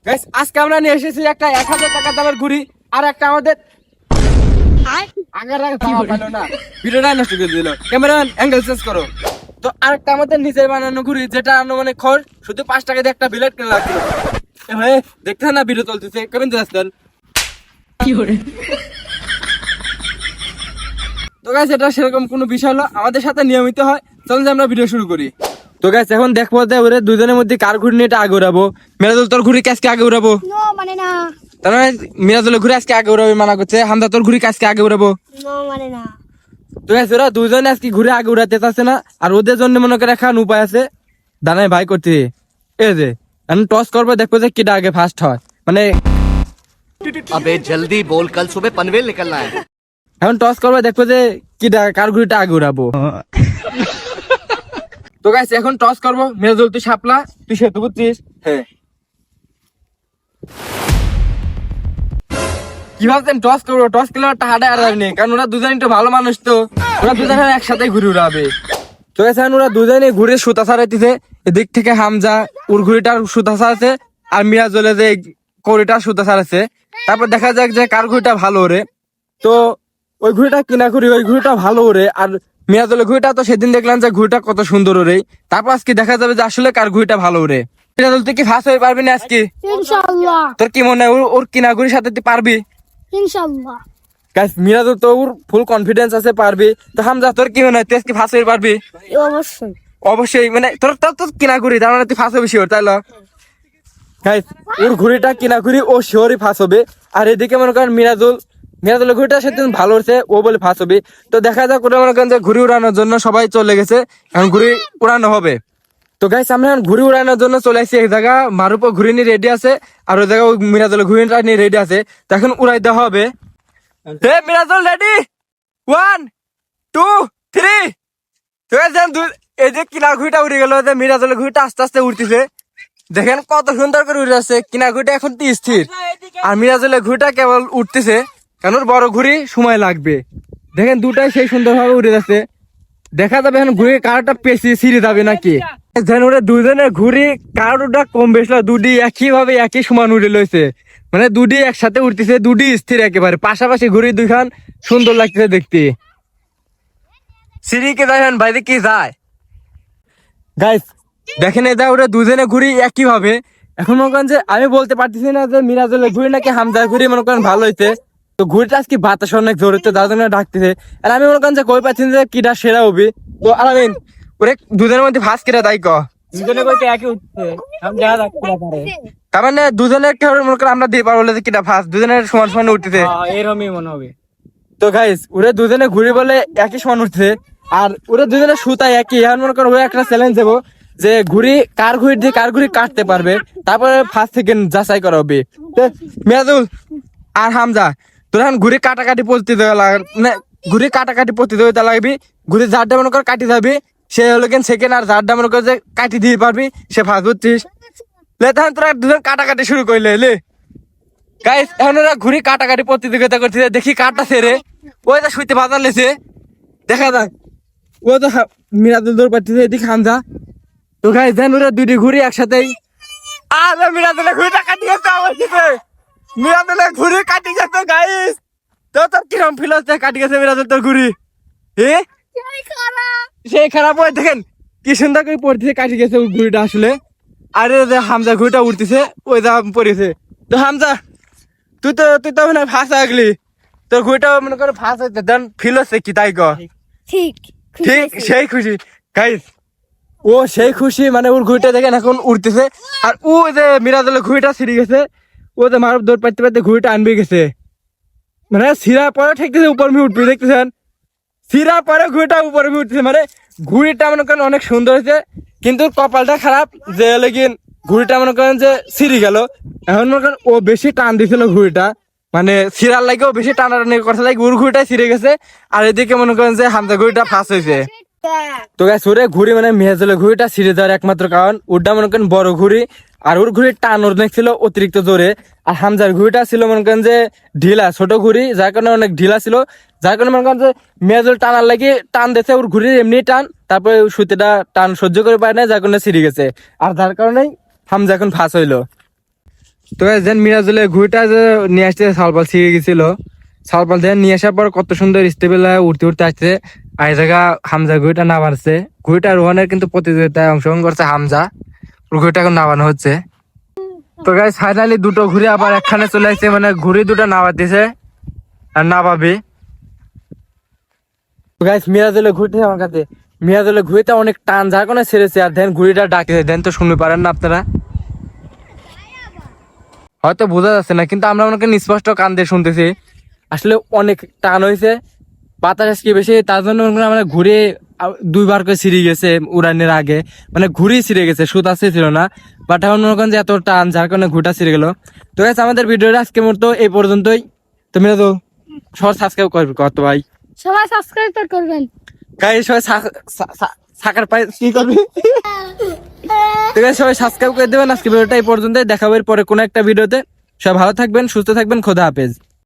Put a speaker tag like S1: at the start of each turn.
S1: Guys আজকে আমরা নিয়ে এসেছি একটা 1000 টাকা দামের ঘুড়ি আর একটা আমাদের আগার ভালো না ভিডিওটা নষ্ট করে দিল। ক্যামেরাম্যান অ্যাঙ্গেল চেঞ্জ করো। তো আরেকটা আমাদের নিজের বানানো ঘুড়ি যেটা মানে খড় শুধু 5 টাকা দিয়ে একটা বিলেট কিনে লাগছিল। ভাই দেখতে না ভিডিও চলতেছে কেমন যাচ্ছেন কি করে। তো গাইস এটা সেরকম কোনো বিষয় না, আমাদের সাথে নিয়মিত হয়। চলুন আমরা ভিডিও শুরু করি। তো গাইস এখন দেখবো যে ওরে দুজনের মধ্যে কার ঘুড়ি নিয়ে আগে উড়াবো। মিরাজুল তোর ঘুড়ি কাজকে আগে উড়াবো
S2: মানে না,
S1: তার মানে মিরাজুলের ঘুড়ি আজকে আগে উড়াবে মানা করছে। হামদা তোর ঘুড়ি কাজকে আগে উড়াবো
S2: মানে না।
S1: তো গাইস ওরা দুজনে আজকে ঘুরে আগে উড়াতে চাচ্ছে না, আর ওদের জন্য মনে করে এখন উপায় আছে দানায় ভাই করতে। এই যে এখন টস করবো, দেখবো যে কিটা আগে ফার্স্ট হয়। মানে
S3: अबे जल्दी बोल, कल सुबह पनवेल निकलना है।
S1: এখন টস করবো, দেখবো যে কিটা কার ঘুড়িটা আগে উড়াবো। তো গাইস এখন টস করবো। মিরাজুল তুই সাপলা, তুই সেতু বুঝছিস। হ্যাঁ কি ভাবছেন টস করবো? টস করলে টাকাটা আর নেই, কারণ ওরা দুজনে একটু ভালো মানুষ, তো ওরা দুজনে একসাথে ঘুরে উড়াবে। তো এখন ওরা দুজনে ঘুরে সুতা ছাড়াইতেছে। এদিক থেকে হামজা ওর ঘুড়িটার সুতা ছাড়াচ্ছে, আর মিরাজুলের যে কড়িটার সুতা ছাড়াচ্ছে। তারপর দেখা যাক যে কার ঘুড়িটা ভালো ওরে। তো ওই ঘুড়িটা কিনা ঘুড়ি, ওই ঘুড়িটা ভালো ওরে। আর মিরাজুলের ঘুড়িটা তো সেদিন দেখলাম যে ঘুড়িটা কত সুন্দর ওরে। তারপর আজকে দেখা যাবে যে আসলে কার ঘুড়িটা ভালো ওরে। মিরাজুল তুই কি ফার্স্ট হয়ে পারবি না আজকে?
S2: ইনশাআল্লাহ
S1: তোর কি মনে হয় ওর কিনা ঘুড়ির সাথে তুই পারবি?
S2: ইনশাআল্লাহ
S1: গাইস মিরাজুল তো ওর ফুল কনফিডেন্স আছে পারবি। তো হামজা তোর কি মনে হয় তুই আজকে ফার্স্ট হয়ে পারবি?
S2: অবশ্যই
S1: অবশ্যই, মানে তোর তোর তো কিনা ঘুড়ি, তার মানে তুই ফার্স্ট হবে শিওর, তাই না? গাইস ওর ঘুড়িটা কিনা ঘুড়ি, ও শিওরই ফার্স্ট হবে। আর এদিকে মনে করেন মিরাজুলের ঘুড়িটা সেদিন ভালো হচ্ছে, ও বলে ফার্স্ট হবে। তো দেখা যাক, ওটা মনে করেন যে ঘুড়ি উড়ানোর জন্য সবাই চলে গেছে, এখন ঘুড়ি উড়ানো হবে। তো গাইস আমরা এখন ঘুড়ি উড়ানোর জন্য চলে আসছি এক জায়গা। মারুপো ঘুড়ি নিয়ে রেডি আছে, আর ওই জায়গা ওই মিরাজুলের ঘুড়িটা নিয়ে রেডি আছে। তো এখন উড়াই দেওয়া হবে। হে মিরাজুল রেডি, 1 2 3। তো গাইস এই যে কিনা ঘুড়িটা উড়ে গেল, যে মিরাজুলের ঘুড়িটা আস্তে আস্তে উঠতেছে। দেখেন কত সুন্দর করে উড়ে যাচ্ছে। কিনা ঘুড়িটা এখন স্থির, আর মিরাজুলের ঘুড়িটা কেবল উঠতেছে, কারণ ওর বড় ঘুড়ি সময় লাগবে। দেখেন দুটাই সেই সুন্দর ভাবে উড়ে যাচ্ছে। দেখা যাবে এখন ঘুড়ি কারোটা পেছি ছিঁড়ে যাবে নাকি। যেন ওরা দুজনের ঘুড়ি কারোটা কম বেশি দুটি একই ভাবে একই সমান উড়ে লইছে, মানে দুটি একসাথে উঠতেছে, দুটি স্থির একেবারে পাশাপাশি ঘুড়ি দুইখান সুন্দর লাগতেছে দেখতে। সিঁড়িকে দেখেন বাইরে কি যায়। গাইস দেখেন এটা ওরা দুজনে ঘুরি একই ভাবে। এখন মনে করেন যে আমি বলতে পারতেছি না যে মিরাজুলের ঘুরি নাকি হামজার ঘুরি মনে করেন ভালো হইতে। তো ঘুরিটা আজকে বাতাস অনেক জোর হচ্ছে, যার জন্য ডাকতেছে। আর আমি মনে করেন যে কই পাচ্ছি যে কিটা সেরা হবি। তো আলামিন ওরে দুজনের মধ্যে ফার্স্ট কিটা দায়ী কর।
S4: দুজনে কইতে একই উঠছে, আমি যা রাখতে পারে।
S1: তার মানে দুজনের কেউ মনে করেন আমরা দিয়ে পারবো যে কিটা ফার্স্ট, দুজনের সমান সমান উঠতেছে।
S4: এরকমই মনে হবে।
S1: তো গাইস ওরে দুজনে ঘুরি বলে একই সমান উঠছে, আর ওরা দুজনে সুতায় একই। এখন মনে করো ওরা একটা চ্যালেঞ্জ দেবো যে ঘুড়ি কার ঘুড়ি দিয়ে কার ঘুড়ি কাটতে পারবে, তারপরে ফার্স্ট সেকেন্ড যাচাই করা হবে। মিরাজুল আর হামজা তোর এখন ঘুড়ি কাটাকাটি প্রতিযোগিতা মানে ঘুড়ি কাটাকাটি প্রতিযোগিতা লাগবি। ঘুড়ি যারটা মনে কর কাটি যাবি সে হলো কেন সেকেন্ড, আর যারটা মনে কর যে কাটি দিয়ে পারবি সে ফার্স্ট, বুঝছিস? তখন তোরা দুজন কাটাকাটি শুরু করলে লে। গাইস এখন ওরা ঘুড়ি কাটাকাটি প্রতিযোগিতা করতেছে, দেখি কাটটা ছেড়ে ওই তো শুইতে বাজার লেছে। দেখা যাক, ও তো মিরাজুল দৌড় পাচ্ছে, এদিকে হামজা। তো গাইস দেন ওরা দুইটি ঘুড়ি একসাথেই। আর মিরাজুলের ঘুড়িটা কাটি গেছে আমার সাথে, মিরাজুলের ঘুড়ি কাটি গেছে গাইস। তো তোর কিরম ফিল হচ্ছে কাটি গেছে মিরাজুল তোর ঘুড়ি? সেই খারাপ হয়, দেখেন কি সুন্দর করে পড়তেছে, কাটি গেছে ওর ঘুড়িটা আসলে। আরে হামজা ঘুড়িটা উঠতেছে, ওই যা পড়েছে। তো হামজা তুই তো মনে হয় ফাঁস আগলি, তোর ঘুড়িটা মনে করে ফাঁস হয়েছে, দেন ফিল হচ্ছে কি তাই কর?
S2: ঠিক
S1: ঠিক সেই খুশি গাইস, ও সেই খুশি, মানে ওর ঘুড়িটা দেখেন এখন উঠতেছে। আর ও যে মিরাজুলের ঘুড়িটা ছিঁড়ে গেছে, ও যে মারব দৌড় পাইতে পাইতে ঘুড়িটা আনবে গেছে, মানে ছিঁড়া পরে ঠেকতেছে উপর আমি উঠবে, দেখতেছেন ছিঁড়া পরে ঘুড়িটা উপরে উঠতেছে। মানে ঘুড়িটা মনে করেন অনেক সুন্দর হয়েছে, কিন্তু কপালটা খারাপ যে লেগিন ঘুড়িটা মনে করেন যে ছিঁড়ে গেল। এখন মনে করেন ও বেশি টান দিছিল ঘুড়িটা, মানে ছিঁড়ার লাগে ও বেশি টানাটানি করতে লাগে, ওর ঘুড়িটাই ছিঁড়ে গেছে। আর এদিকে মনে করেন যে হামজা ঘুড়িটা ফার্স্ট হয়েছে। তো গাইস ওরে ঘুড়ি মানে মিরাজুলের ঘুড়িটা ছিঁড়ে যাওয়ার একমাত্র কারণ ওটা মনে করেন বড় ঘুড়ি, আর ওর ঘুড়ির টান অনেক ছিল অতিরিক্ত জোরে। আর হামজার ঘুড়িটা ছিল মনে করেন যে ঢিলা, ছোট ঘুড়ি, যার কারণে অনেক ঢিলা ছিল, যার কারণে মনে করেন যে মিরাজুল টানার লাগে টান দিয়েছে, ওর ঘুড়ির এমনি টান, তারপরে সুতিটা টান সহ্য করে পায় না, যার কারণে ছিঁড়ে গেছে। আর যার কারণেই হামজা এখন ফাঁস হইলো। তো যেন মিরাজুলের ঘুড়িটা যে নিয়ে আসছে সালপাল ছিঁড়ে গেছিল, সালপাল দিয়ে নিয়ে আসার পর কত সুন্দর স্টেবল উঠতে উঠতে আসছে। আর জায়গা হামজা ঘুড়িটা নামাচ্ছে, ঘুড়িটা রোহনের কিন্তু প্রতিযোগিতায় অংশগ্রহণ করছে হামজা, ওর ঘুড়িটা এখন নামানো হচ্ছে। তো গাইস ফাইনালি দুটো ঘুড়ি আবার একখানে চলে আসছে, মানে ঘুড়ি দুটো নামা দিছে আর নামাবে। গাইস মিরাজুলের ঘুড়িটা আমার কাছে, মিরাজুলের ঘুড়িটা অনেক টান যার কারণে ছেড়েছে। আর দেন ঘুড়িটা ডাকতেছে, দেন তো শুনতে পারেন না আপনারা, হয়তো বোঝা যাচ্ছে না কিন্তু আমরা মনে করি স্পষ্ট কান দিয়ে শুনতেছি। আসলে অনেক টান হয়েছে, বাতাস আজকে বেশি, তার জন্য মনে করেন আমরা ঘুরে দুইবার করে ছিঁড়ে গেছে উড়ানের আগে, মানে ঘুরি ছিঁড়ে গেছে, সুত আসতে ছিল না, বাট এখন মনে করেন যে এত টান যার কারণে ঘুরটা ছিঁড়ে গেল। তো গাইস আমাদের ভিডিওটা আজকের মতো এই পর্যন্তই। তুমি তো সবাই সাবস্ক্রাইব করবে কত ভাই,
S2: সবাই সাবস্ক্রাইব করবেন।
S1: গাইস সবাই সাকার পাই কি করবি, ঠিক আছে সবাই সাবস্ক্রাইব করে দেবেন। আজকে ভিডিওটা এই পর্যন্তই, দেখা হবে পরে কোনো একটা ভিডিওতে। সবাই ভালো থাকবেন, সুস্থ থাকবেন, খোদা হাফেজ।